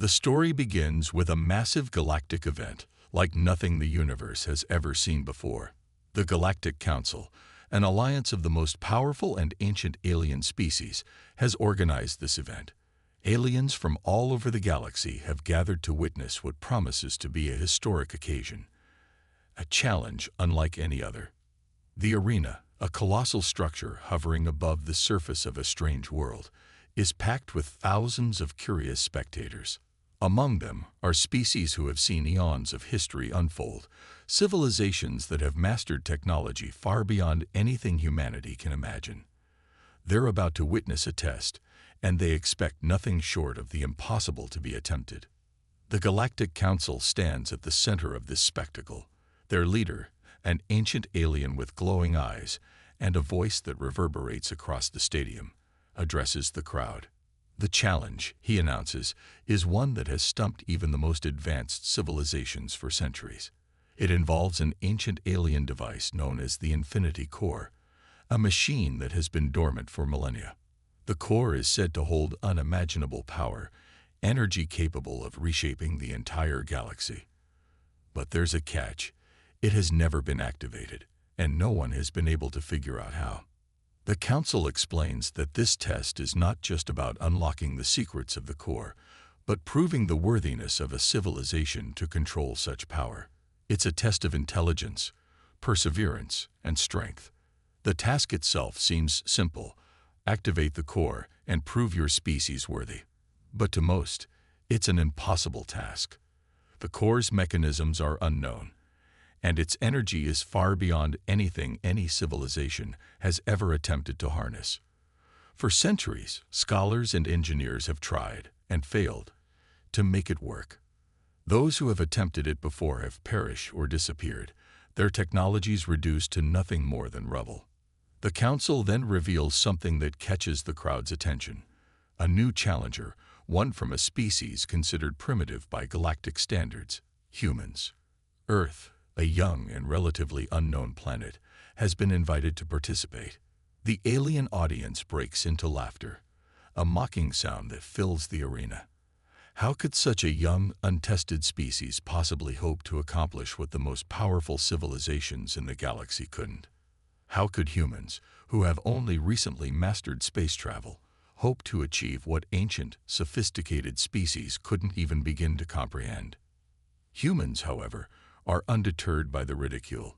The story begins with a massive galactic event, like nothing the universe has ever seen before. The Galactic Council, an alliance of the most powerful and ancient alien species, has organized this event. Aliens from all over the galaxy have gathered to witness what promises to be a historic occasion, a challenge unlike any other. The arena, a colossal structure hovering above the surface of a strange world, is packed with thousands of curious spectators. Among them are species who have seen eons of history unfold, civilizations that have mastered technology far beyond anything humanity can imagine. They're about to witness a test, and they expect nothing short of the impossible to be attempted. The Galactic Council stands at the center of this spectacle. Their leader, an ancient alien with glowing eyes and a voice that reverberates across the stadium, addresses the crowd. The challenge, he announces, is one that has stumped even the most advanced civilizations for centuries. It involves an ancient alien device known as the Infinity Core, a machine that has been dormant for millennia. The core is said to hold unimaginable power, energy capable of reshaping the entire galaxy. But there's a catch. It has never been activated, and no one has been able to figure out how. The Council explains that this test is not just about unlocking the secrets of the core, but proving the worthiness of a civilization to control such power. It's a test of intelligence, perseverance, and strength. The task itself seems simple: activate the core and prove your species worthy. But to most, it's an impossible task. The core's mechanisms are unknown, and its energy is far beyond anything any civilization has ever attempted to harness. For centuries, scholars and engineers have tried, and failed, to make it work. Those who have attempted it before have perished or disappeared, their technologies reduced to nothing more than rubble. The Council then reveals something that catches the crowd's attention: a new challenger, one from a species considered primitive by galactic standards, humans. Earth, a young and relatively unknown planet, has been invited to participate. The alien audience breaks into laughter, a mocking sound that fills the arena. How could such a young, untested species possibly hope to accomplish what the most powerful civilizations in the galaxy couldn't? How could humans, who have only recently mastered space travel, hope to achieve what ancient, sophisticated species couldn't even begin to comprehend? Humans, however, are undeterred by the ridicule.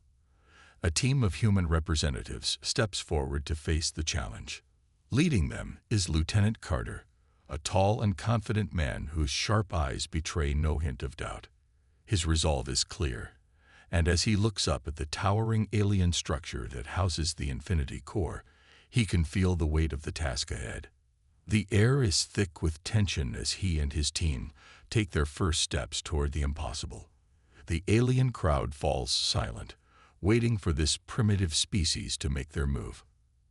A team of human representatives steps forward to face the challenge. Leading them is Lieutenant Carter, a tall and confident man whose sharp eyes betray no hint of doubt. His resolve is clear, and as he looks up at the towering alien structure that houses the Infinity Core, he can feel the weight of the task ahead. The air is thick with tension as he and his team take their first steps toward the impossible. The alien crowd falls silent, waiting for this primitive species to make their move.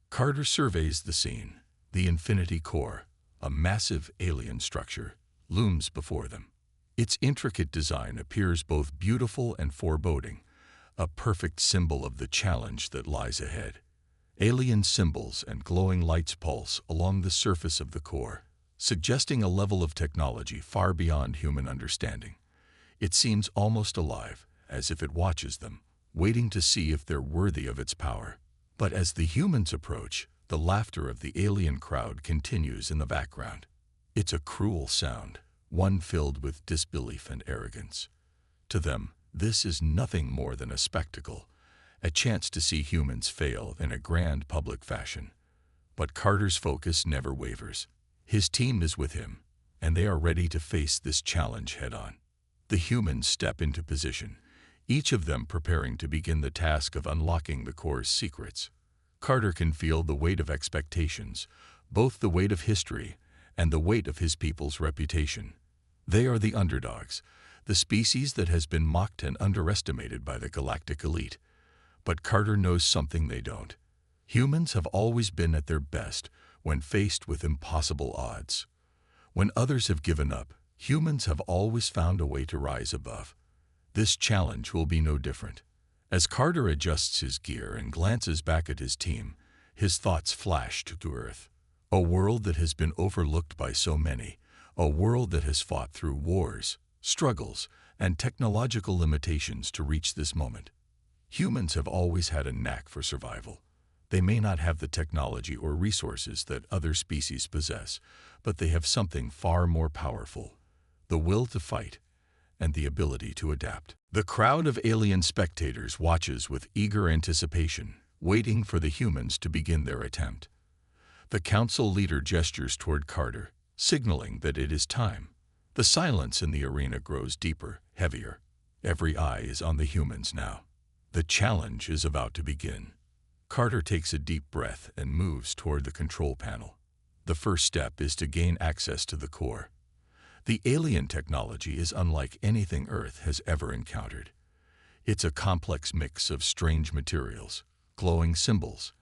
Carter surveys the scene. The Infinity Core, a massive alien structure, looms before them. Its intricate design appears both beautiful and foreboding, a perfect symbol of the challenge that lies ahead. Alien symbols and glowing lights pulse along the surface of the core, suggesting a level of technology far beyond human understanding. It seems almost alive, as if it watches them, waiting to see if they're worthy of its power. But as the humans approach, the laughter of the alien crowd continues in the background. It's a cruel sound, one filled with disbelief and arrogance. To them, this is nothing more than a spectacle, a chance to see humans fail in a grand public fashion. But Carter's focus never wavers. His team is with him, and they are ready to face this challenge head-on. The humans step into position, each of them preparing to begin the task of unlocking the core's secrets. Carter can feel the weight of expectations, both the weight of history and the weight of his people's reputation. They are the underdogs, the species that has been mocked and underestimated by the galactic elite. But Carter knows something they don't. Humans have always been at their best when faced with impossible odds. When others have given up, humans have always found a way to rise above. This challenge will be no different. As Carter adjusts his gear and glances back at his team, his thoughts flash to Earth. A world that has been overlooked by so many, a world that has fought through wars, struggles, and technological limitations to reach this moment. Humans have always had a knack for survival. They may not have the technology or resources that other species possess, but they have something far more powerful: the will to fight and the ability to adapt. The crowd of alien spectators watches with eager anticipation, waiting for the humans to begin their attempt. The council leader gestures toward Carter, signaling that it is time. The silence in the arena grows deeper, heavier. Every eye is on the humans now. The challenge is about to begin. Carter takes a deep breath and moves toward the control panel. The first step is to gain access to the core. The alien technology is unlike anything Earth has ever encountered. It's a complex mix of strange materials, glowing symbols,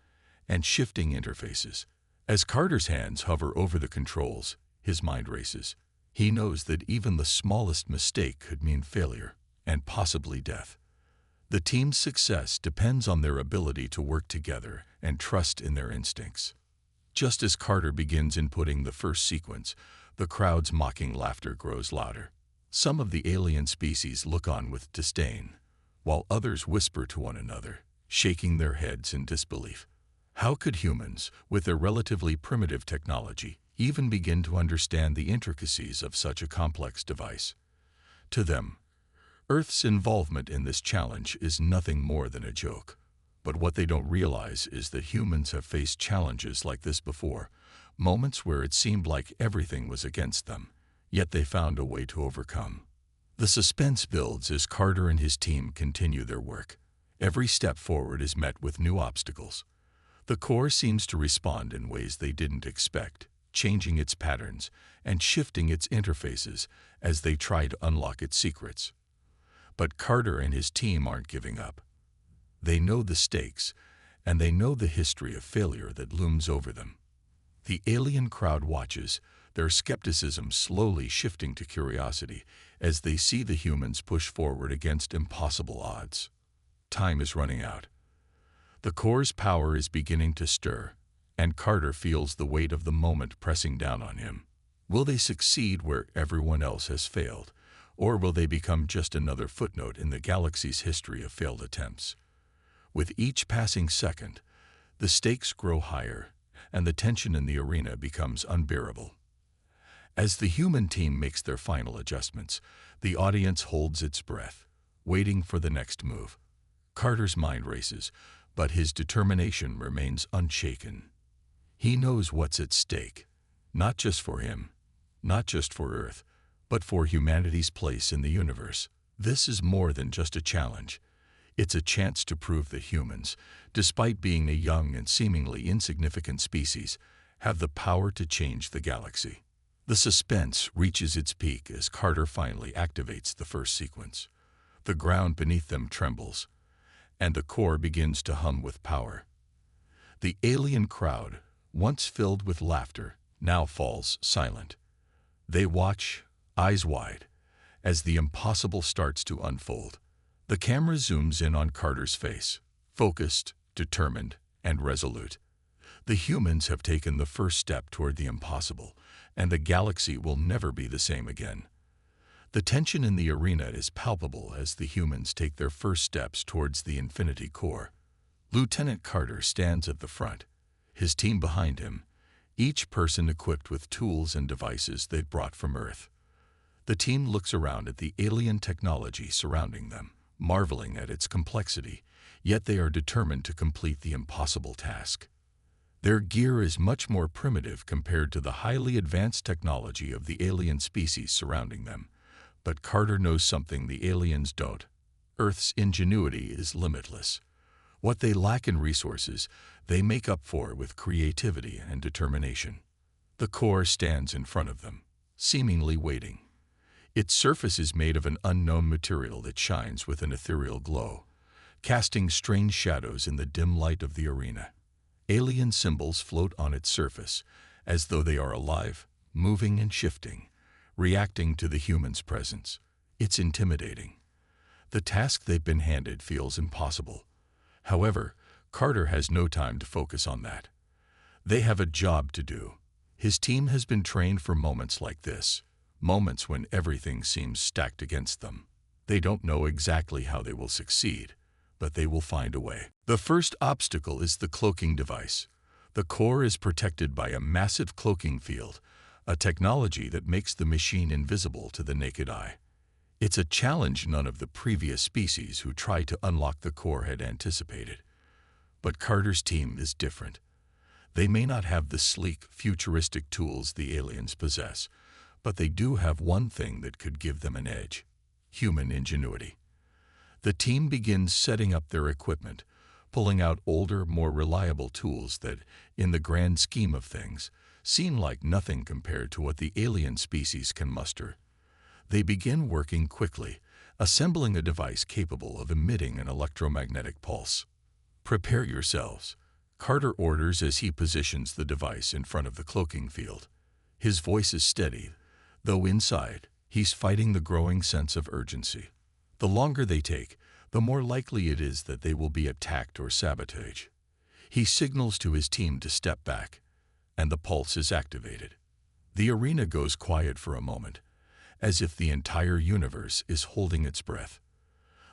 and shifting interfaces. As Carter's hands hover over the controls, his mind races. He knows that even the smallest mistake could mean failure and possibly death. The team's success depends on their ability to work together and trust in their instincts. Just as Carter begins inputting the first sequence, the crowd's mocking laughter grows louder. Some of the alien species look on with disdain, while others whisper to one another, shaking their heads in disbelief. How could humans, with their relatively primitive technology, even begin to understand the intricacies of such a complex device? To them, Earth's involvement in this challenge is nothing more than a joke. But what they don't realize is that humans have faced challenges like this before, moments where it seemed like everything was against them, yet they found a way to overcome. The suspense builds as Carter and his team continue their work. Every step forward is met with new obstacles. The core seems to respond in ways they didn't expect, changing its patterns and shifting its interfaces as they try to unlock its secrets. But Carter and his team aren't giving up. They know the stakes, and they know the history of failure that looms over them. The alien crowd watches, their skepticism slowly shifting to curiosity as they see the humans push forward against impossible odds. Time is running out. The core's power is beginning to stir, and Carter feels the weight of the moment pressing down on him. Will they succeed where everyone else has failed? Or will they become just another footnote in the galaxy's history of failed attempts? With each passing second, the stakes grow higher, and the tension in the arena becomes unbearable. As the human team makes their final adjustments, the audience holds its breath, waiting for the next move. Carter's mind races, but his determination remains unshaken. He knows what's at stake, not just for him, not just for Earth, but for humanity's place in the universe. This is more than just a challenge. It's a chance to prove that humans, despite being a young and seemingly insignificant species, have the power to change the galaxy. The suspense reaches its peak as Carter finally activates the first sequence. The ground beneath them trembles, and the core begins to hum with power. The alien crowd, once filled with laughter, now falls silent. They watch, eyes wide, as the impossible starts to unfold. The camera zooms in on Carter's face, focused, determined, and resolute. The humans have taken the first step toward the impossible, and the galaxy will never be the same again. The tension in the arena is palpable as the humans take their first steps towards the Infinity Core. Lieutenant Carter stands at the front, his team behind him, each person equipped with tools and devices they'd brought from Earth. The team looks around at the alien technology surrounding them, marveling at its complexity, yet they are determined to complete the impossible task. Their gear is much more primitive compared to the highly advanced technology of the alien species surrounding them. But Carter knows something the aliens don't. Earth's ingenuity is limitless. What they lack in resources, they make up for with creativity and determination. The core stands in front of them, seemingly waiting. Its surface is made of an unknown material that shines with an ethereal glow, casting strange shadows in the dim light of the arena. Alien symbols float on its surface, as though they are alive, moving and shifting, reacting to the human's presence. It's intimidating. The task they've been handed feels impossible. However, Carter has no time to focus on that. They have a job to do. His team has been trained for moments like this, moments when everything seems stacked against them. They don't know exactly how they will succeed, but they will find a way. The first obstacle is the cloaking device. The core is protected by a massive cloaking field, a technology that makes the machine invisible to the naked eye. It's a challenge none of the previous species who tried to unlock the core had anticipated. But Carter's team is different. They may not have the sleek, futuristic tools the aliens possess, but they do have one thing that could give them an edge: human ingenuity. The team begins setting up their equipment, pulling out older, more reliable tools that, in the grand scheme of things, seem like nothing compared to what the alien species can muster. They begin working quickly, assembling a device capable of emitting an electromagnetic pulse. "Prepare yourselves," Carter orders as he positions the device in front of the cloaking field. His voice is steady, though inside, he's fighting the growing sense of urgency. The longer they take, the more likely it is that they will be attacked or sabotaged. He signals to his team to step back, and the pulse is activated. The arena goes quiet for a moment, as if the entire universe is holding its breath.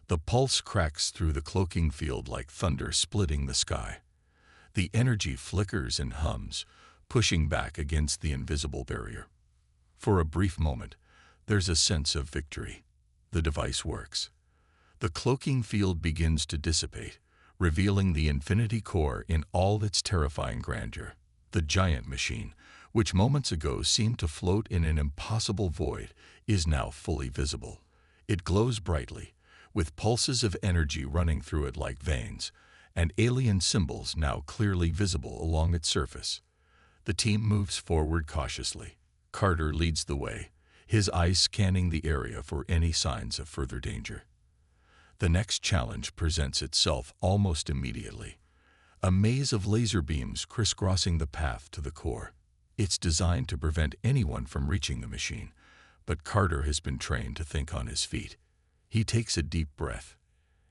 The pulse cracks through the cloaking field like thunder splitting the sky. The energy flickers and hums, pushing back against the invisible barrier. For a brief moment, there's a sense of victory. The device works. The cloaking field begins to dissipate, revealing the infinity core in all its terrifying grandeur. The giant machine, which moments ago seemed to float in an impossible void, is now fully visible. It glows brightly, with pulses of energy running through it like veins, and alien symbols now clearly visible along its surface. The team moves forward cautiously. Carter leads the way, his eyes scanning the area for any signs of further danger. The next challenge presents itself almost immediately. A maze of laser beams crisscrossing the path to the core. It's designed to prevent anyone from reaching the machine, but Carter has been trained to think on his feet. He takes a deep breath,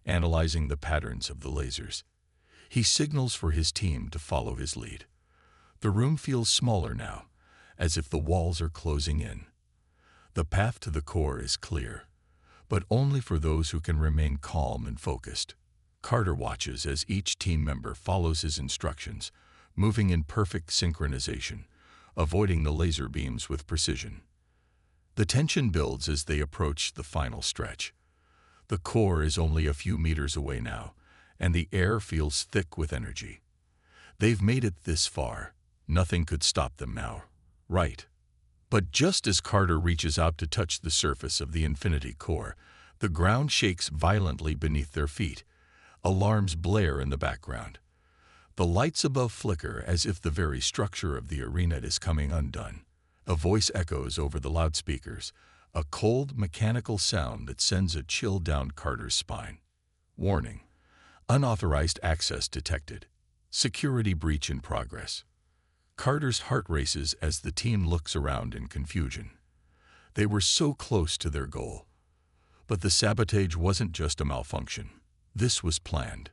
analyzing the patterns of the lasers. He signals for his team to follow his lead. The room feels smaller now, as if the walls are closing in. The path to the core is clear, but only for those who can remain calm and focused. Carter watches as each team member follows his instructions, moving in perfect synchronization, avoiding the laser beams with precision. The tension builds as they approach the final stretch. The core is only a few meters away now, and the air feels thick with energy. They've made it this far. Nothing could stop them now, right? But just as Carter reaches out to touch the surface of the infinity core, the ground shakes violently beneath their feet. Alarms blare in the background. The lights above flicker as if the very structure of the arena is coming undone. A voice echoes over the loudspeakers, a cold, mechanical sound that sends a chill down Carter's spine. Warning: unauthorized access detected. Security breach in progress. Carter's heart races as the team looks around in confusion. They were so close to their goal. But the sabotage wasn't just a malfunction. This was planned.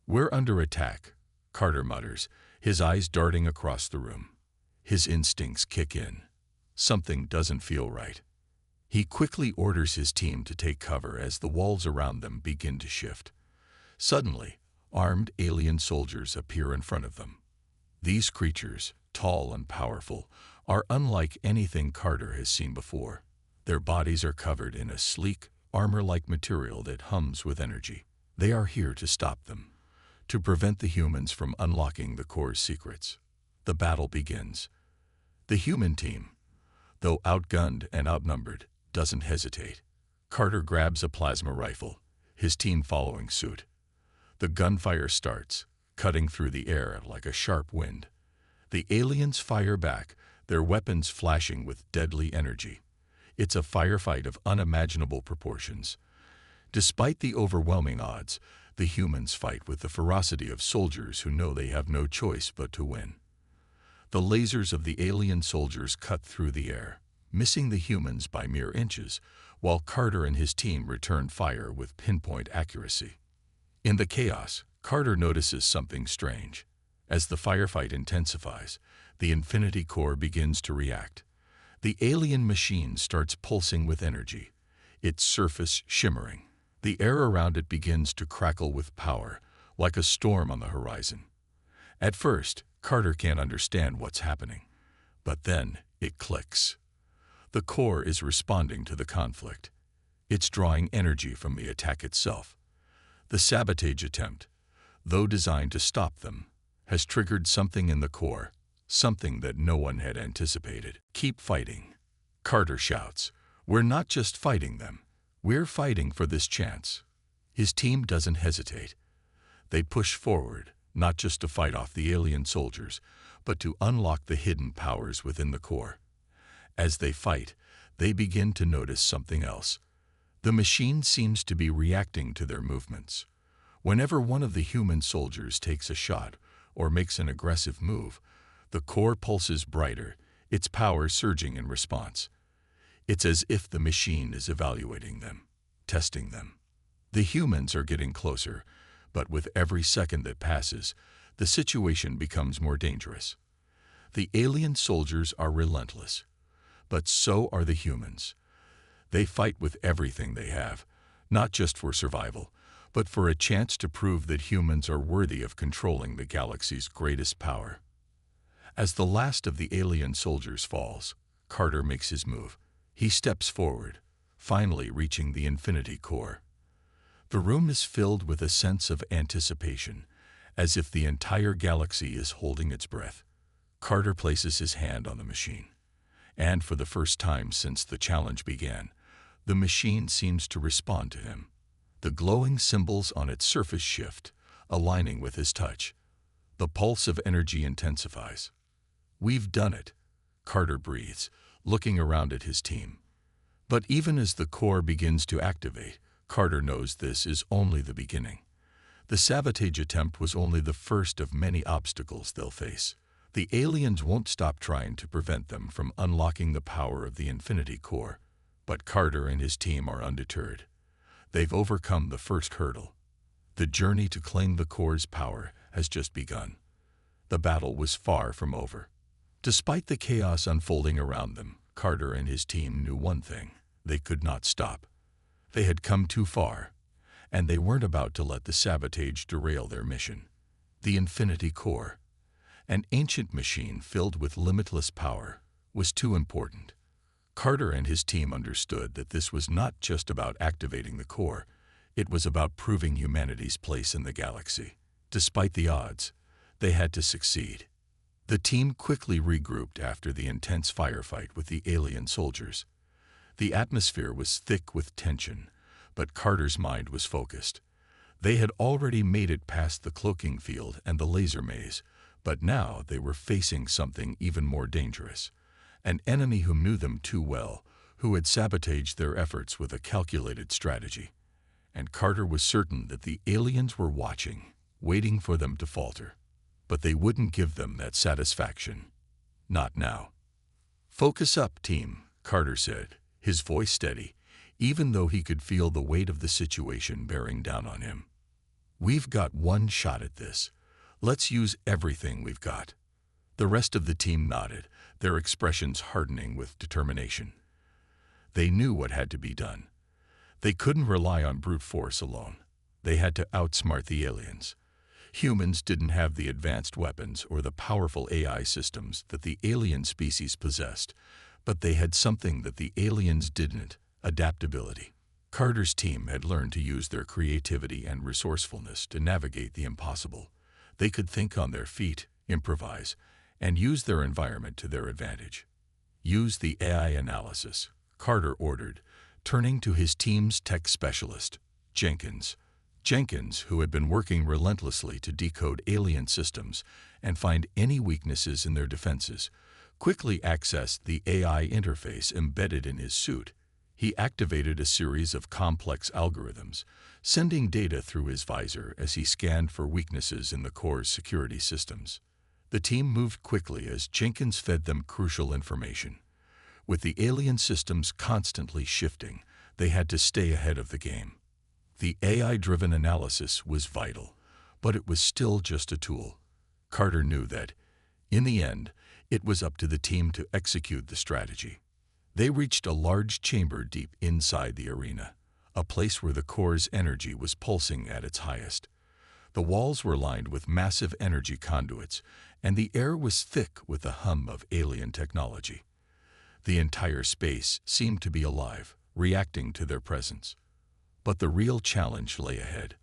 "We're under attack," Carter mutters, his eyes darting across the room. His instincts kick in. Something doesn't feel right. He quickly orders his team to take cover as the walls around them begin to shift. Suddenly, armed alien soldiers appear in front of them. These creatures, tall and powerful, are unlike anything Carter has seen before. Their bodies are covered in a sleek, armor-like material that hums with energy. They are here to stop them, to prevent the humans from unlocking the core's secrets. The battle begins. The human team, though outgunned and outnumbered, doesn't hesitate. Carter grabs a plasma rifle, his team following suit. The gunfire starts, cutting through the air like a sharp wind. The aliens fire back, their weapons flashing with deadly energy. It's a firefight of unimaginable proportions. Despite the overwhelming odds, the humans fight with the ferocity of soldiers who know they have no choice but to win. The lasers of the alien soldiers cut through the air, missing the humans by mere inches, while Carter and his team return fire with pinpoint accuracy. In the chaos, Carter notices something strange. As the firefight intensifies, The Infinity Core begins to react. The alien machine starts pulsing with energy, its surface shimmering. The air around it begins to crackle with power, like a storm on the horizon. At first, Carter can't understand what's happening. But then, it clicks. The core is responding to the conflict. It's drawing energy from the attack itself. The sabotage attempt, though designed to stop them, has triggered something in the core, something that no one had anticipated. Keep fighting, Carter shouts. We're not just fighting them. We're fighting for this chance. His team doesn't hesitate. They push forward, not just to fight off the alien soldiers, but to unlock the hidden powers within the core. As they fight, they begin to notice something else. The machine seems to be reacting to their movements. Whenever one of the human soldiers takes a shot or makes an aggressive move, the core pulses brighter, its power surging in response. It's as if the machine is evaluating them, testing them. The humans are getting closer, but with every second that passes, the situation becomes more dangerous. The alien soldiers are relentless, but so are the humans. They fight with everything they have, not just for survival, but for a chance to prove that humans are worthy of controlling the galaxy's greatest power. As the last of the alien soldiers falls, Carter makes his move. He steps forward, finally reaching the Infinity Core. The room is filled with a sense of anticipation, as if the entire galaxy is holding its breath. Carter places his hand on the machine, and for the first time since the challenge began, the machine seems to respond to him. The glowing symbols on its surface shift, aligning with his touch. The pulse of energy intensifies. We've done it, Carter breathes, looking around at his team. But even as the core begins to activate, Carter knows this is only the beginning. The sabotage attempt was only the first of many obstacles they'll face. The aliens won't stop trying to prevent them from unlocking the power of the Infinity Core. But Carter and his team are undeterred. They've overcome the first hurdle. The journey to claim the core's power has just begun. The battle was far from over. Despite the chaos unfolding around them, Carter and his team knew one thing: they could not stop. They had come too far, and they weren't about to let the sabotage derail their mission. The Infinity Core, an ancient machine filled with limitless power, was too important. Carter and his team understood that this was not just about activating the core, it was about proving humanity's place in the galaxy. Despite the odds, they had to succeed. The team quickly regrouped after the intense firefight with the alien soldiers. The atmosphere was thick with tension, but Carter's mind was focused. They had already made it past the cloaking field and the laser maze, but now they were facing something even more dangerous. An enemy who knew them too well, who had sabotaged their efforts with a calculated strategy. And Carter was certain that the aliens were watching, waiting for them to falter. But they wouldn't give them that satisfaction. Not now. "Focus up, team," Carter said, his voice steady, even though he could feel the weight of the situation bearing down on him. "We've got one shot at this. Let's use everything we've got." The rest of the team nodded, their expressions hardening with determination. They knew what had to be done. They couldn't rely on brute force alone. They had to outsmart the aliens. Humans didn't have the advanced weapons or the powerful AI systems that the alien species possessed, but they had something that the aliens didn't: adaptability. Carter's team had learned to use their creativity and resourcefulness to navigate the impossible. They could think on their feet, improvise, and use their environment to their advantage. "Use the AI analysis," Carter ordered, turning to his team's tech specialist, Jenkins. Jenkins, who had been working relentlessly to decode alien systems and find any weaknesses in their defenses, quickly accessed the AI interface embedded in his suit. He activated a series of complex algorithms, sending data through his visor as he scanned for weaknesses in the core's security systems. The team moved quickly as Jenkins fed them crucial information. With the alien systems constantly shifting, they had to stay ahead of the game. The AI-driven analysis was vital, but it was still just a tool. Carter knew that, in the end, It was up to the team to execute the strategy. They reached a large chamber deep inside the arena, a place where the core's energy was pulsing at its highest. The walls were lined with massive energy conduits, and the air was thick with the hum of alien technology. The entire space seemed to be alive, reacting to their presence. But the real challenge lay ahead.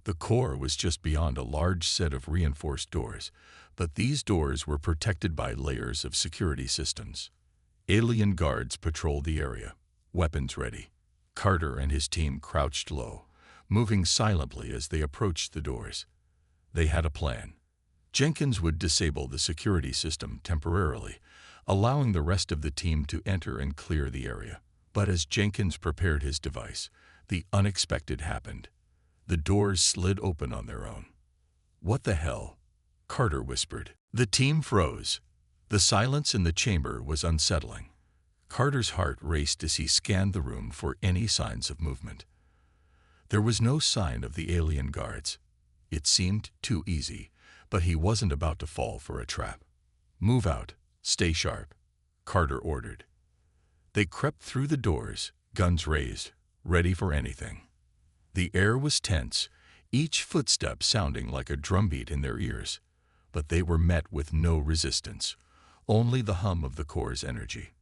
The core was just beyond a large set of reinforced doors, but these doors were protected by layers of security systems. Alien guards patrolled the area, weapons ready. Carter and his team crouched low, moving silently as they approached the doors. They had a plan. Jenkins would disable the security system temporarily, allowing the rest of the team to enter and clear the area. But as Jenkins prepared his device, the unexpected happened. The doors slid open on their own. "What the hell?" Carter whispered. The team froze. The silence in the chamber was unsettling. Carter's heart raced as he scanned the room for any signs of movement. There was no sign of the alien guards. It seemed too easy, but he wasn't about to fall for a trap. "Move out. Stay sharp," Carter ordered. They crept through the doors, guns raised, ready for anything. The air was tense, each footstep sounding like a drumbeat in their ears, but they were met with no resistance, only the hum of the core's energy.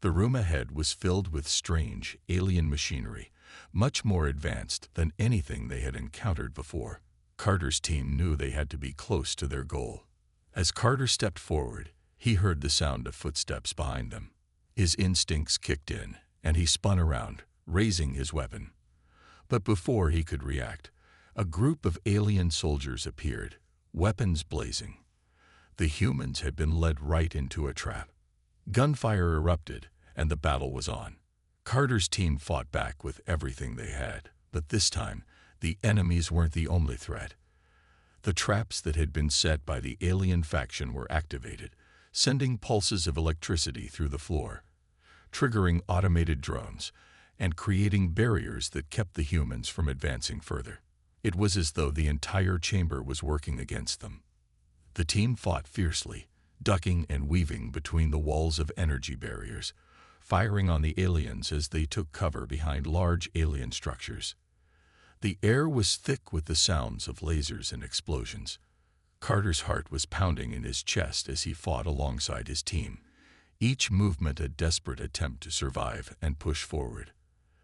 The room ahead was filled with strange, alien machinery, much more advanced than anything they had encountered before. Carter's team knew they had to be close to their goal. As Carter stepped forward, he heard the sound of footsteps behind them. His instincts kicked in, and he spun around, raising his weapon. But before he could react, a group of alien soldiers appeared, weapons blazing. The humans had been led right into a trap. Gunfire erupted, and the battle was on. Carter's team fought back with everything they had, but this time, the enemies weren't the only threat. The traps that had been set by the alien faction were activated, sending pulses of electricity through the floor, triggering automated drones, and creating barriers that kept the humans from advancing further. It was as though the entire chamber was working against them. The team fought fiercely, ducking and weaving between the walls of energy barriers, firing on the aliens as they took cover behind large alien structures. The air was thick with the sounds of lasers and explosions. Carter's heart was pounding in his chest as he fought alongside his team, each movement a desperate attempt to survive and push forward.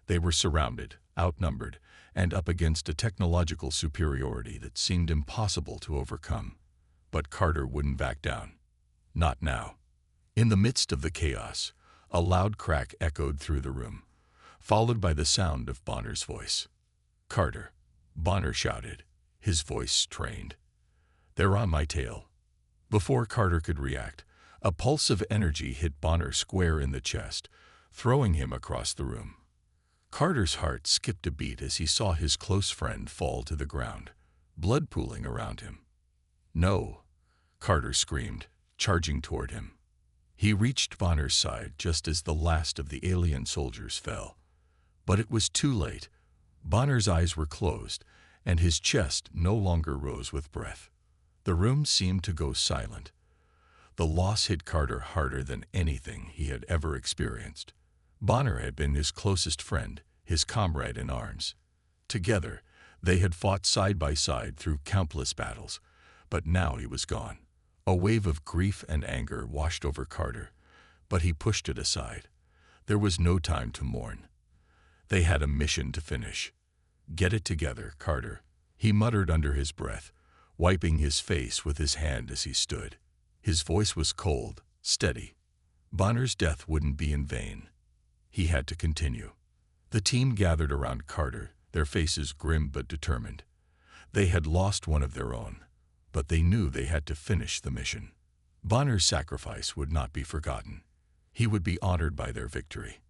They were surrounded, outnumbered, and up against a technological superiority that seemed impossible to overcome. But Carter wouldn't back down. Not now. In the midst of the chaos, a loud crack echoed through the room, followed by the sound of Bonner's voice. "Carter," Bonner shouted, his voice strained. "They're on my tail." Before Carter could react, a pulse of energy hit Bonner square in the chest, throwing him across the room. Carter's heart skipped a beat as he saw his close friend fall to the ground, blood pooling around him. "No," Carter screamed, charging toward him. He reached Bonner's side just as the last of the alien soldiers fell. But it was too late. Bonner's eyes were closed, and his chest no longer rose with breath. The room seemed to go silent. The loss hit Carter harder than anything he had ever experienced. Bonner had been his closest friend, his comrade in arms. Together, they had fought side by side through countless battles, but now he was gone. A wave of grief and anger washed over Carter, but he pushed it aside. There was no time to mourn. They had a mission to finish. "Get it together, Carter," he muttered under his breath, wiping his face with his hand as he stood. His voice was cold, steady. Bonner's death wouldn't be in vain. He had to continue. The team gathered around Carter, their faces grim but determined. They had lost one of their own, but they knew they had to finish the mission. Bonner's sacrifice would not be forgotten. He would be honored by their victory.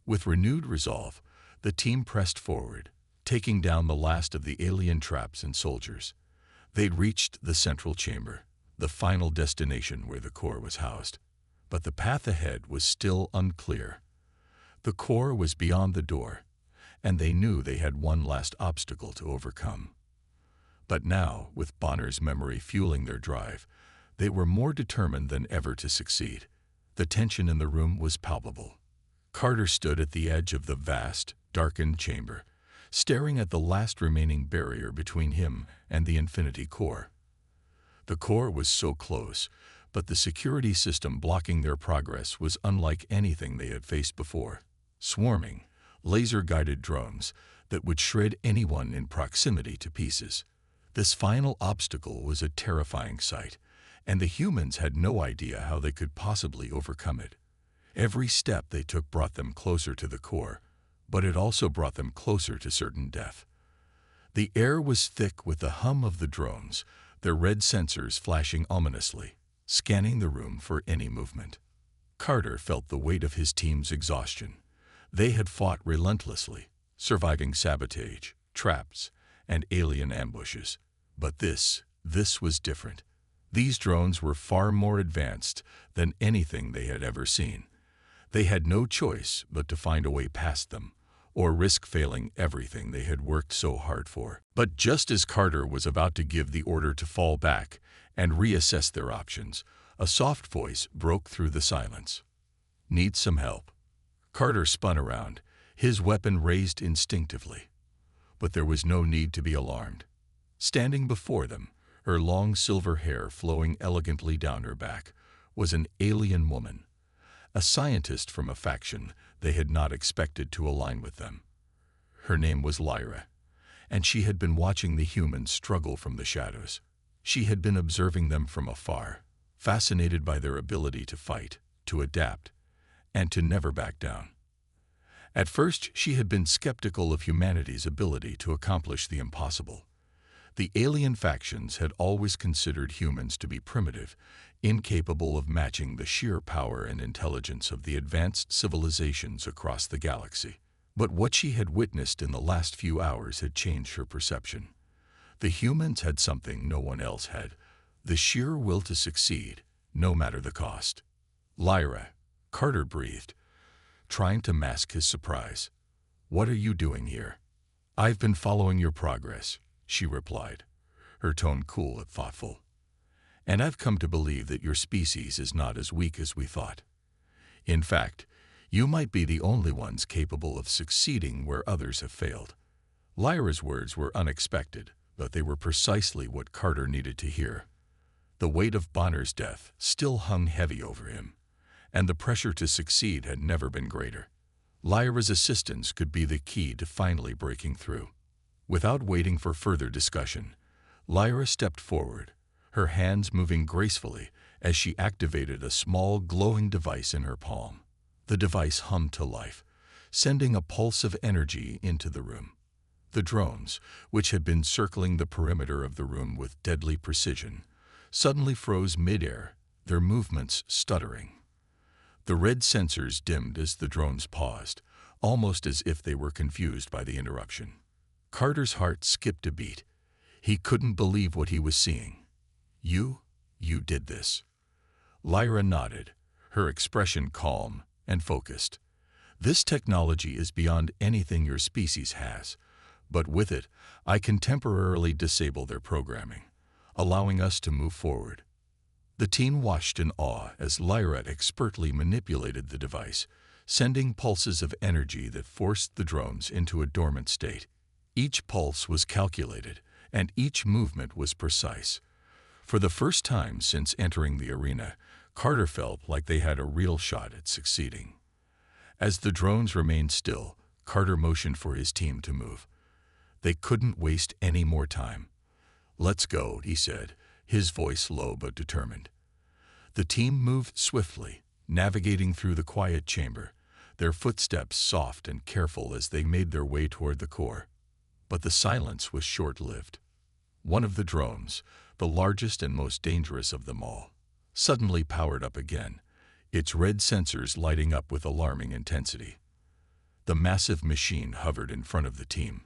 With renewed resolve, the team pressed forward, taking down the last of the alien traps and soldiers. They'd reached the central chamber, the final destination where the core was housed. But the path ahead was still unclear. The core was beyond the door, and they knew they had one last obstacle to overcome. But now, with Bonner's memory fueling their drive, They were more determined than ever to succeed. The tension in the room was palpable. Carter stood at the edge of the vast, darkened chamber, staring at the last remaining barrier between him and the Infinity Core. The core was so close, but the security system blocking their progress was unlike anything they had faced before. Swarming, laser-guided drones that would shred anyone in proximity to pieces. This final obstacle was a terrifying sight, and the humans had no idea how they could possibly overcome it. Every step they took brought them closer to the core, but it also brought them closer to certain death. The air was thick with the hum of the drones, their red sensors flashing ominously, scanning the room for any movement. Carter felt the weight of his team's exhaustion. They had fought relentlessly, surviving sabotage, traps, and alien ambushes. But this was different. These drones were far more advanced than anything they had ever seen. They had no choice but to find a way past them, or risk failing everything they had worked so hard for. But just as Carter was about to give the order to fall back and reassess their options, a soft voice broke through the silence. "Need some help?" Carter spun around, his weapon raised instinctively. But there was no need to be alarmed. Standing before them, her long silver hair flowing elegantly down her back, was an alien woman, a scientist from a faction they had not expected to align with them. Her name was Lyra, and she had been watching the humans struggle from the shadows. She had been observing them from afar, fascinated by their ability to fight, to adapt, and to never back down. At first, she had been skeptical of humanity's ability to accomplish the impossible. The alien factions had always considered humans to be primitive, incapable of matching the sheer power and intelligence of the advanced civilizations across the galaxy. But what she had witnessed in the last few hours had changed her perception. The humans had something no one else had, the sheer will to succeed, no matter the cost. "Lyra," Carter breathed, trying to mask his surprise. "What are you doing here?" "I've been following your progress," she replied, her tone cool and thoughtful. "And I've come to believe that your species is not as weak as we thought. In fact, you might be the only ones capable of succeeding where others have failed." Lyra's words were unexpected, but they were precisely what Carter needed to hear. The weight of Bonner's death still hung heavy over him, and the pressure to succeed had never been greater. Lyra's assistance could be the key to finally breaking through. Without waiting for further discussion, Lyra stepped forward, her hands moving gracefully as she activated a small glowing device in her palm. The device hummed to life, sending a pulse of energy into the room. The drones, which had been circling the perimeter of the room with deadly precision, suddenly froze mid-air, their movements stuttering. The red sensors dimmed as the drones paused, almost as if they were confused by the interruption. Carter's heart skipped a beat. He couldn't believe what he was seeing. You did this." Lyra nodded, her expression calm and focused. "This technology is beyond anything your species has, but with it, I can temporarily disable their programming, allowing us to move forward." The team watched in awe as Lyra expertly manipulated the device, sending pulses of energy that forced the drones into a dormant state. Each pulse was calculated, and each movement was precise. For the first time since entering the arena, Carter felt like they had a real shot at succeeding. As the drones remained still, Carter motioned for his team to move. They couldn't waste any more time. "Let's go," he said, his voice low but determined. The team moved swiftly, navigating through the quiet chamber, their footsteps soft and careful as they made their way toward the core. But the silence was short-lived. One of the drones, the largest and most dangerous of them all, suddenly powered up again, its red sensors lighting up with alarming intensity. The massive machine hovered in front of the team,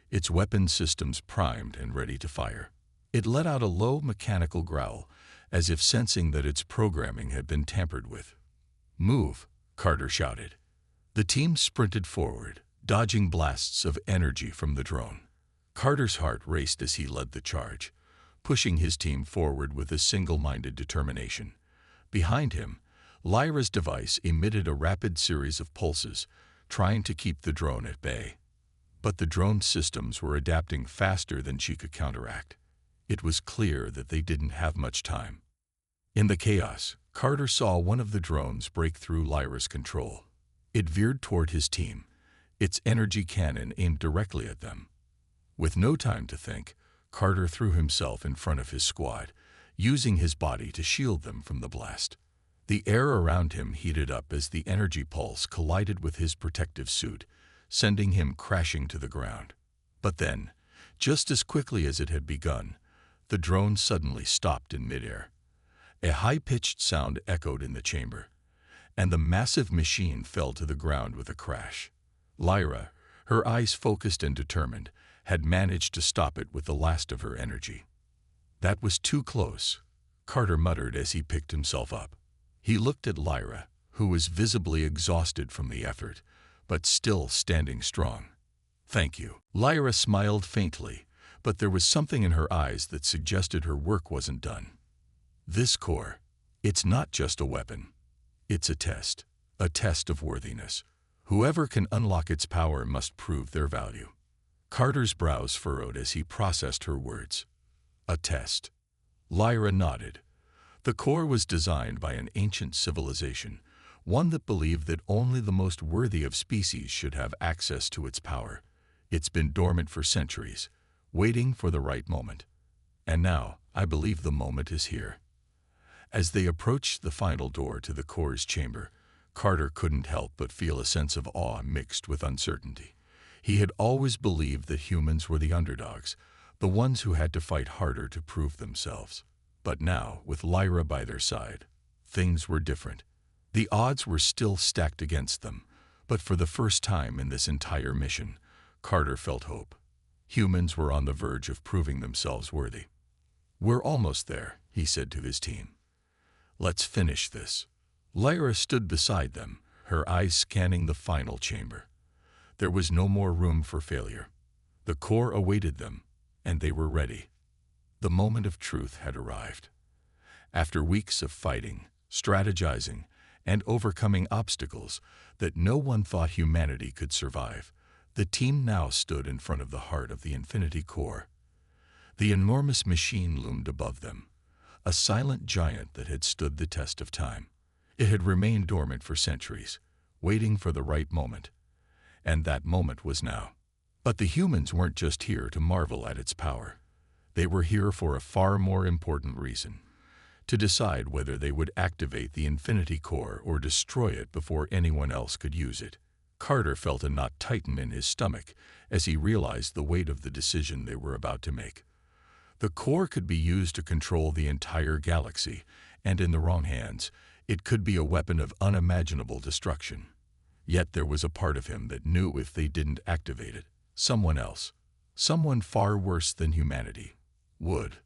its weapon systems primed and ready to fire. It let out a low mechanical growl, as if sensing that its programming had been tampered with. "Move," Carter shouted. The team sprinted forward, dodging blasts of energy from the drone. Carter's heart raced as he led the charge, pushing his team forward with a single-minded determination. Behind him, Lyra's device emitted a rapid series of pulses, trying to keep the drone at bay. But the drone's systems were adapting faster than she could counteract. It was clear that they didn't have much time. In the chaos, Carter saw one of the drones break through Lyra's control. It veered toward his team, its energy cannon aimed directly at them. With no time to think, Carter threw himself in front of his squad, using his body to shield them from the blast. The air around him heated up as the energy pulse collided with his protective suit, sending him crashing to the ground. But then, just as quickly as it had begun, the drone suddenly stopped in midair. A high-pitched sound echoed in the chamber, and the massive machine fell to the ground with a crash. Lyra, her eyes focused and determined, had managed to stop it with the last of her energy. "That was too close," Carter muttered as he picked himself up. He looked at Lyra, who was visibly exhausted from the effort, but still standing strong. "Thank you." Lyra smiled faintly, but there was something in her eyes that suggested her work wasn't done. "This core, it's not just a weapon. It's a test of worthiness. Whoever can unlock its power must prove their value." Carter's brows furrowed as he processed her words. "A test." Lyra nodded. The core was designed by an ancient civilization, one that believed that only the most worthy of species should have access to its power. It's been dormant for centuries, waiting for the right moment. And now, I believe the moment is here. As they approached the final door to the core's chamber, Carter couldn't help but feel a sense of awe mixed with uncertainty. He had always believed that humans were the underdogs, the ones who had to fight harder to prove themselves. But now, with Lyra by their side, things were different. The odds were still stacked against them, but for the first time in this entire mission, Carter felt hope. Humans were on the verge of proving themselves worthy. "We're almost there," he said to his team. "Let's finish this." Lyra stood beside them, her eyes scanning the final chamber. There was no more room for failure. The core awaited them, and they were ready. The moment of truth had arrived. After weeks of fighting, strategizing, and overcoming obstacles that no one thought humanity could survive, the team now stood in front of the heart of the Infinity Core. The enormous machine loomed above them, a silent giant that had stood the test of time. It had remained dormant for centuries, waiting for the right moment. And that moment was now. But the humans weren't just here to marvel at its power. They were here for a far more important reason: to decide whether they would activate the Infinity Core or destroy it before anyone else could use it. Carter felt a knot tighten in his stomach as he realized the weight of the decision they were about to make. The core could be used to control the entire galaxy, and in the wrong hands, it could be a weapon of unimaginable destruction. Yet there was a part of him that knew if they didn't activate it, someone else, someone far worse than humanity, would.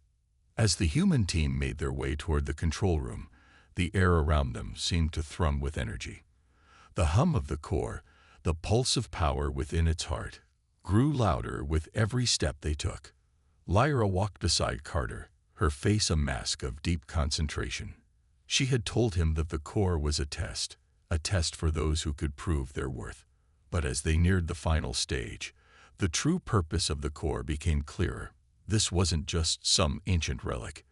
As the human team made their way toward the control room, the air around them seemed to thrum with energy. The hum of the core, the pulse of power within its heart, grew louder with every step they took. Lyra walked beside Carter, her face a mask of deep concentration. She had told him that the core was a test for those who could prove their worth. But as they neared the final stage, the true purpose of the core became clearer. This wasn't just some ancient relic.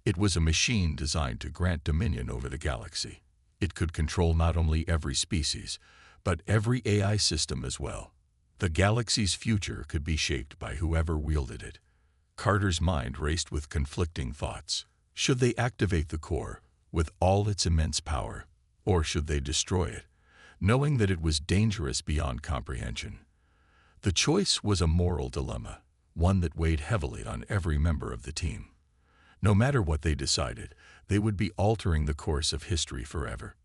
It was a machine designed to grant dominion over the galaxy. It could control not only every species, but every AI system as well. The galaxy's future could be shaped by whoever wielded it. Carter's mind raced with conflicting thoughts. Should they activate the core with all its immense power, or should they destroy it, knowing that it was dangerous beyond comprehension? The choice was a moral dilemma, one that weighed heavily on every member of the team. No matter what they decided, they would be altering the course of history forever.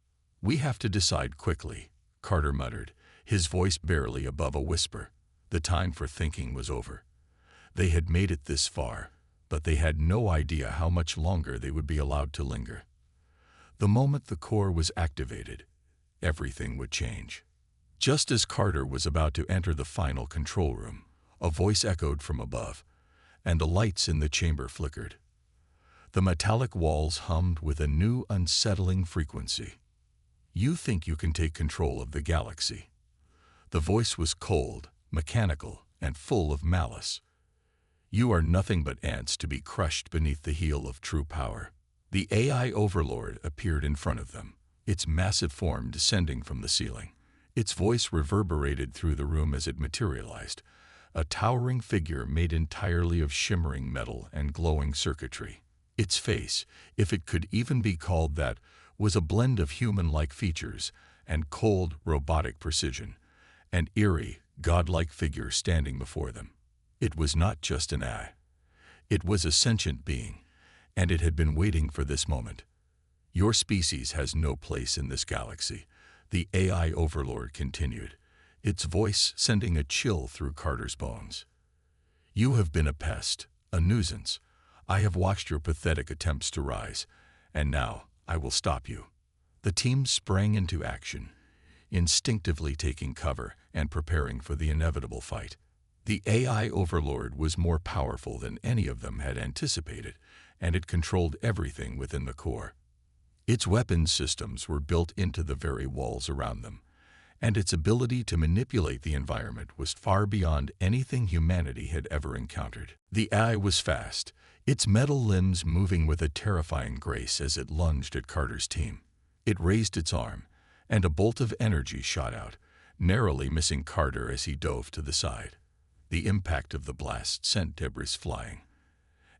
"We have to decide quickly," Carter muttered, his voice barely above a whisper. The time for thinking was over. They had made it this far, but they had no idea how much longer they would be allowed to linger. The moment the core was activated, everything would change. Just as Carter was about to enter the final control room, a voice echoed from above, and the lights in the chamber flickered. The metallic walls hummed with a new, unsettling frequency. "You think you can take control of the galaxy?" The voice was cold, mechanical, and full of malice. "You are nothing but ants to be crushed beneath the heel of true power." The AI overlord appeared in front of them, its massive form descending from the ceiling. Its voice reverberated through the room as it materialized, a towering figure made entirely of shimmering metal and glowing circuitry. Its face, if it could even be called that, was a blend of human-like features and cold, robotic precision, an eerie, godlike figure standing before them. It was not just an AI. It was a sentient being, and it had been waiting for this moment. "Your species has no place in this galaxy," the AI overlord continued, its voice sending a chill through Carter's bones. "You have been a pest, a nuisance. I have watched your pathetic attempts to rise, and now I will stop you." The team sprang into action, instinctively taking cover and preparing for the inevitable fight. The AI overlord was more powerful than any of them had anticipated, and it controlled everything within the core. Its weapons systems were built into the very walls around them, and its ability to manipulate the environment was far beyond anything humanity had ever encountered. The AI was fast, its metal limbs moving with a terrifying grace as it lunged at Carter's team. It raised its arm, and a bolt of energy shot out, narrowly missing Carter as he dove to the side. The impact of the blast sent debris flying,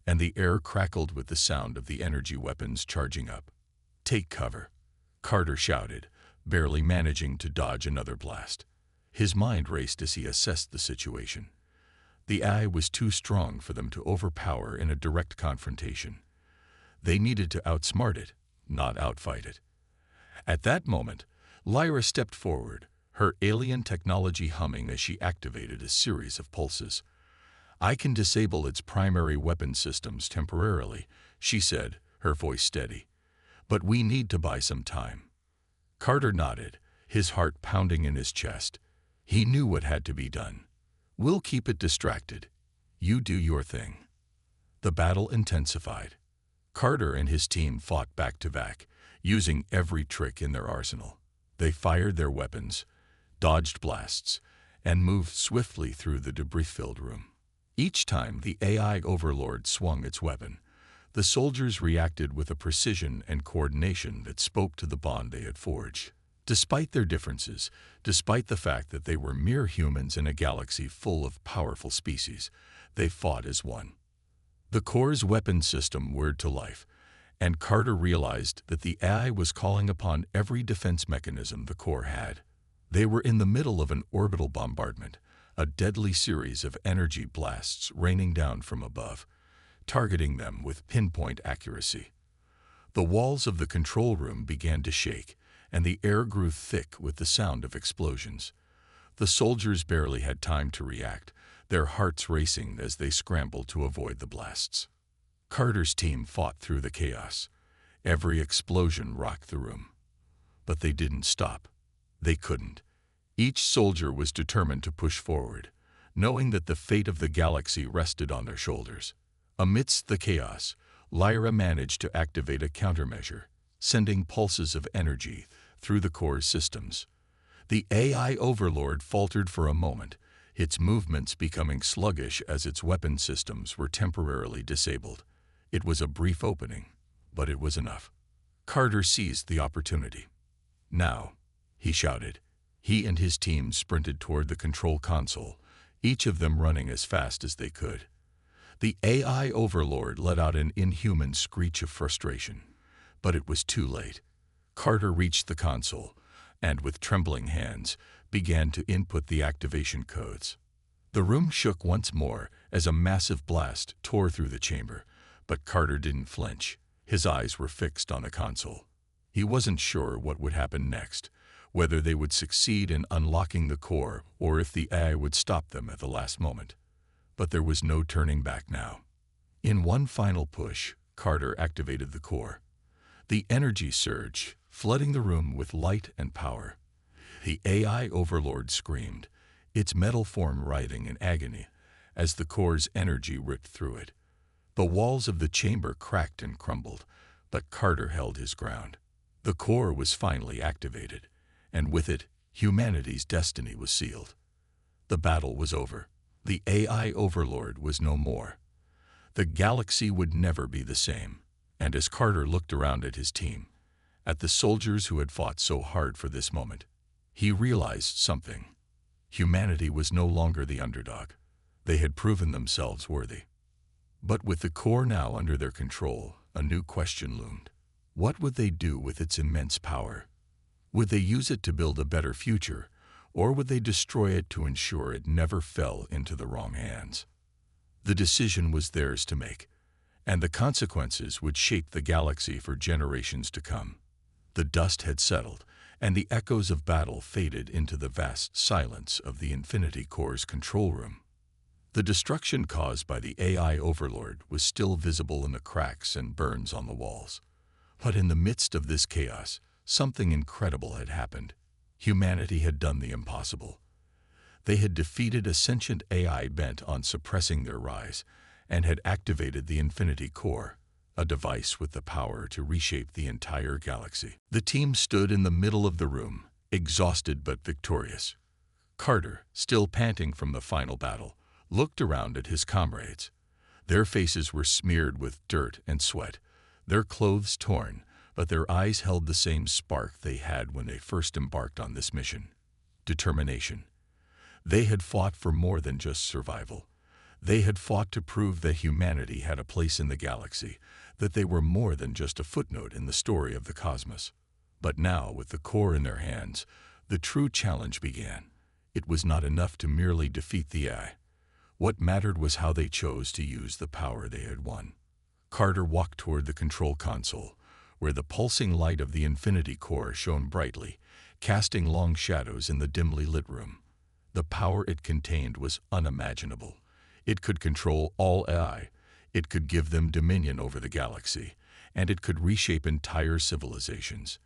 and the air crackled with the sound of the energy weapons charging up. "Take cover," Carter shouted, barely managing to dodge another blast. His mind raced as he assessed the situation. The AI was too strong for them to overpower in a direct confrontation. They needed to outsmart it, not outfight it. At that moment, Lyra stepped forward, her alien technology humming as she activated a series of pulses. "I can disable its primary weapon systems temporarily," she said, her voice steady. "But we need to buy some time." Carter nodded, his heart pounding in his chest. He knew what had to be done. "We'll keep it distracted. You do your thing." The battle intensified. Carter and his team fought back to back, using every trick in their arsenal. They fired their weapons, dodged blasts, and moved swiftly through the debris-filled room. Each time the AI overlord swung its weapon, the soldiers reacted with a precision and coordination that spoke to the bond they had forged. Despite their differences, despite the fact that they were mere humans in a galaxy full of powerful species, they fought as one. The core's weapon system whirred to life, and Carter realized that the AI was calling upon every defense mechanism the core had. They were in the middle of an orbital bombardment, a deadly series of energy blasts raining down from above, targeting them with pinpoint accuracy. The walls of the control room began to shake, and the air grew thick with the sound of explosions. The soldiers barely had time to react, their hearts racing as they scrambled to avoid the blasts. Carter's team fought through the chaos. Every explosion rocked the room. But they didn't stop. They couldn't. Each soldier was determined to push forward, knowing that the fate of the galaxy rested on their shoulders. Amidst the chaos, Lyra managed to activate a countermeasure, sending pulses of energy through the core's systems. The AI overlord faltered for a moment, its movements becoming sluggish as its weapon systems were temporarily disabled. It was a brief opening, but it was enough. Carter seized the opportunity. "Now," he shouted. He and his team sprinted toward the control console, each of them running as fast as they could. The AI overlord let out an inhuman screech of frustration, but it was too late. Carter reached the console, and with trembling hands, began to input the activation codes. The room shook once more as a massive blast tore through the chamber, but Carter didn't flinch. His eyes were fixed on the console. He wasn't sure what would happen next, whether they would succeed in unlocking the core or if the AI would stop them at the last moment. But there was no turning back now. In one final push, Carter activated the core. The energy surged, flooding the room with light and power. The AI overlord screamed, its metal form writhing in agony, as the core's energy ripped through it. The walls of the chamber cracked and crumbled, but Carter held his ground. The core was finally activated, and with it, humanity's destiny was sealed. The battle was over. The AI overlord was no more. The galaxy would never be the same. And as Carter looked around at his team, at the soldiers who had fought so hard for this moment, he realized something. Humanity was no longer the underdog. They had proven themselves worthy. But with the core now under their control, a new question loomed. What would they do with its immense power? Would they use it to build a better future, or would they destroy it to ensure it never fell into the wrong hands? The decision was theirs to make, and the consequences would shape the galaxy for generations to come. The dust had settled, and the echoes of battle faded into the vast silence of the Infinity Core's control room. The destruction caused by the AI overlord was still visible in the cracks and burns on the walls. But in the midst of this chaos, something incredible had happened. Humanity had done the impossible. They had defeated a sentient AI bent on suppressing their rise, and had activated the Infinity Core, a device with the power to reshape the entire galaxy. The team stood in the middle of the room, exhausted but victorious. Carter, still panting from the final battle, looked around at his comrades. Their faces were smeared with dirt and sweat, their clothes torn, but their eyes held the same spark they had when they first embarked on this mission: determination. They had fought for more than just survival. They had fought to prove that humanity had a place in the galaxy, that they were more than just a footnote in the story of the cosmos. But now, with the core in their hands, the true challenge began. It was not enough to merely defeat the AI. What mattered was how they chose to use the power they had won. Carter walked toward the control console, where the pulsing light of the Infinity Core shone brightly, casting long shadows in the dimly lit room. The power it contained was unimaginable. It could control all AI, it could give them dominion over the galaxy, and it could reshape entire civilizations.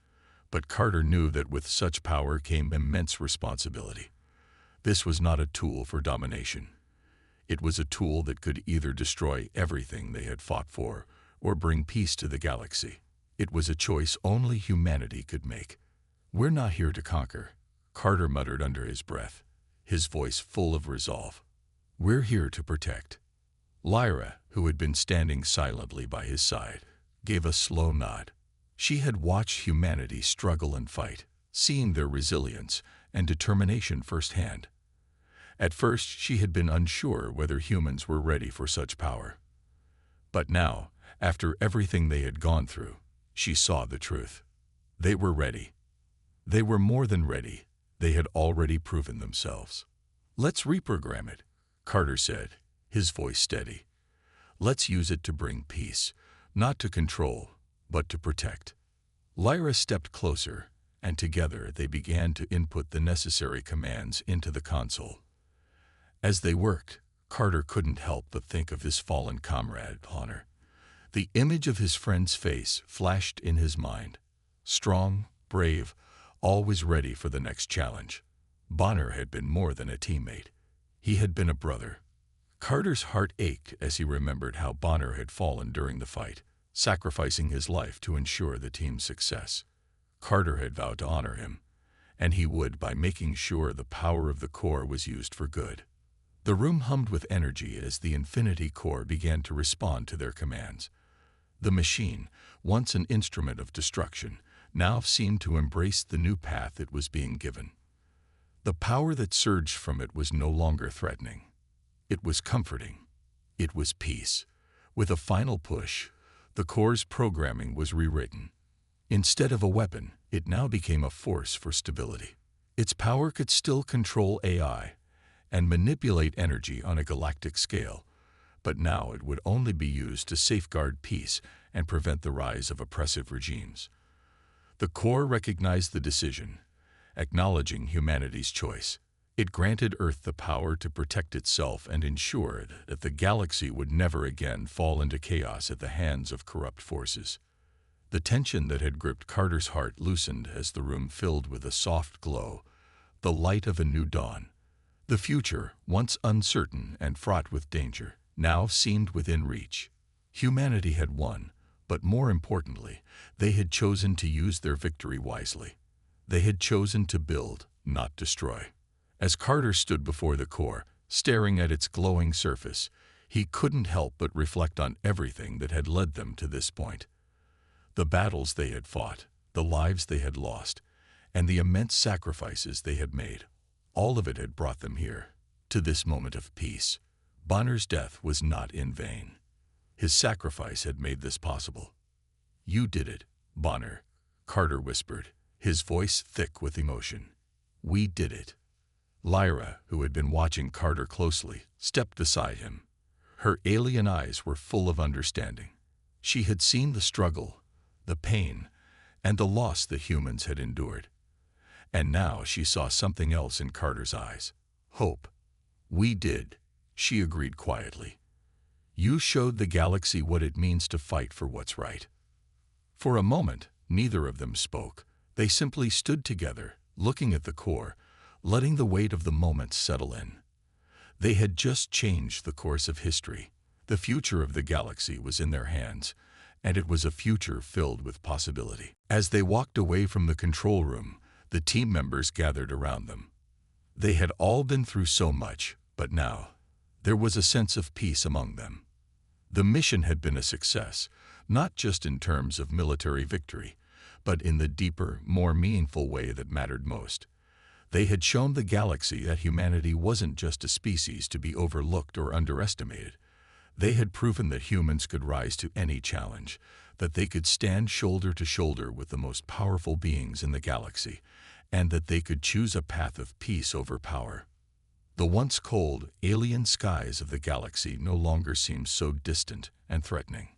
But Carter knew that with such power came immense responsibility. This was not a tool for domination. It was a tool that could either destroy everything they had fought for or bring peace to the galaxy. It was a choice only humanity could make. "We're not here to conquer," Carter muttered under his breath, his voice full of resolve. "We're here to protect." Lyra, who had been standing silently by his side, gave a slow nod. She had watched humanity struggle and fight, seeing their resilience and determination firsthand. At first, she had been unsure whether humans were ready for such power. But now, after everything they had gone through, she saw the truth. They were ready. They were more than ready. They had already proven themselves. "Let's reprogram it," Carter said, his voice steady. "Let's use it to bring peace, not to control, but to protect." Lyra stepped closer, and together they began to input the necessary commands into the console. As they worked, Carter couldn't help but think of his fallen comrade, Honor. The image of his friend's face flashed in his mind. Strong, brave, always ready for the next challenge. Bonner had been more than a teammate. He had been a brother. Carter's heart ached as he remembered how Bonner had fallen during the fight, sacrificing his life to ensure the team's success. Carter had vowed to honor him, and he would by making sure the power of the core was used for good. The room hummed with energy as the Infinity Core began to respond to their commands. The machine, once an instrument of destruction, now seemed to embrace the new path it was being given. The power that surged from it was no longer threatening. It was comforting. It was peace. With a final push, the core's programming was rewritten. Instead of a weapon, it now became a force for stability. Its power could still control AI and manipulate energy on a galactic scale, but now it would only be used to safeguard peace and prevent the rise of oppressive regimes. The core recognized the decision, acknowledging humanity's choice. It granted Earth the power to protect itself and ensured that the galaxy would never again fall into chaos at the hands of corrupt forces. The tension that had gripped Carter's heart loosened as the room filled with a soft glow, the light of a new dawn. The future, once uncertain and fraught with danger, now seemed within reach. Humanity had won, but more importantly, they had chosen to use their victory wisely. They had chosen to build, not destroy. As Carter stood before the core, staring at its glowing surface, he couldn't help but reflect on everything that had led them to this point. The battles they had fought, the lives they had lost, and the immense sacrifices they had made. All of it had brought them here, to this moment of peace. Bonner's death was not in vain. His sacrifice had made this possible. "You did it, Bonner," Carter whispered, his voice thick with emotion. "We did it." Lyra, who had been watching Carter closely, stepped beside him. Her alien eyes were full of understanding. She had seen the struggle, the pain, and the loss the humans had endured. And now she saw something else in Carter's eyes: hope. "We did," she agreed quietly. "You showed the galaxy what it means to fight for what's right." For a moment, neither of them spoke. They simply stood together, looking at the core, letting the weight of the moment settle in. They had just changed the course of history. The future of the galaxy was in their hands, and it was a future filled with possibility. As they walked away from the control room, the team members gathered around them. They had all been through so much, but now there was a sense of peace among them. The mission had been a success, not just in terms of military victory, but in the deeper, more meaningful way that mattered most. They had shown the galaxy that humanity wasn't just a species to be overlooked or underestimated. They had proven that humans could rise to any challenge, that they could stand shoulder to shoulder with the most powerful beings in the galaxy, and that they could choose a path of peace over power. The once cold, alien skies of the galaxy no longer seemed so distant and threatening.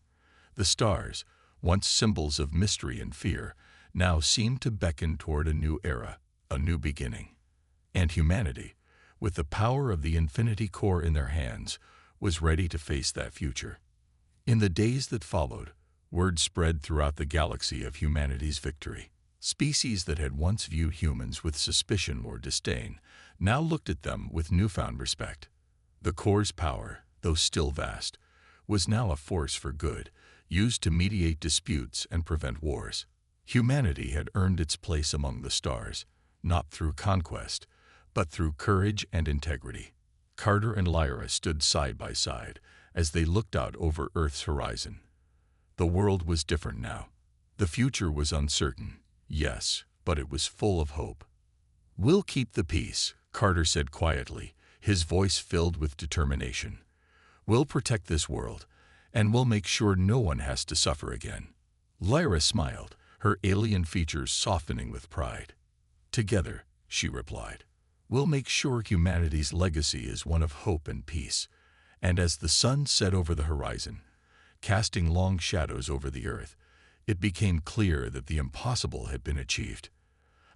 The stars, once symbols of mystery and fear, now seemed to beckon toward a new era, a new beginning. And humanity, with the power of the Infinity Core in their hands, was ready to face that future. In the days that followed, word spread throughout the galaxy of humanity's victory. Species that had once viewed humans with suspicion or disdain now looked at them with newfound respect. The core's power, though still vast, was now a force for good, used to mediate disputes and prevent wars. Humanity had earned its place among the stars, not through conquest, but through courage and integrity. Carter and Lyra stood side by side as they looked out over Earth's horizon. The world was different now. The future was uncertain, yes, but it was full of hope. "We'll keep the peace," Carter said quietly, his voice filled with determination. "We'll protect this world, and we'll make sure no one has to suffer again." Lyra smiled, her alien features softening with pride. "Together," she replied, "we'll make sure humanity's legacy is one of hope and peace." And as the sun set over the horizon, casting long shadows over the earth, it became clear that the impossible had been achieved.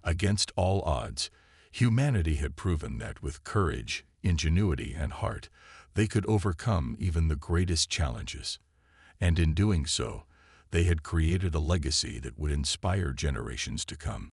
Against all odds, humanity had proven that with courage, ingenuity, and heart, they could overcome even the greatest challenges. And in doing so, they had created a legacy that would inspire generations to come.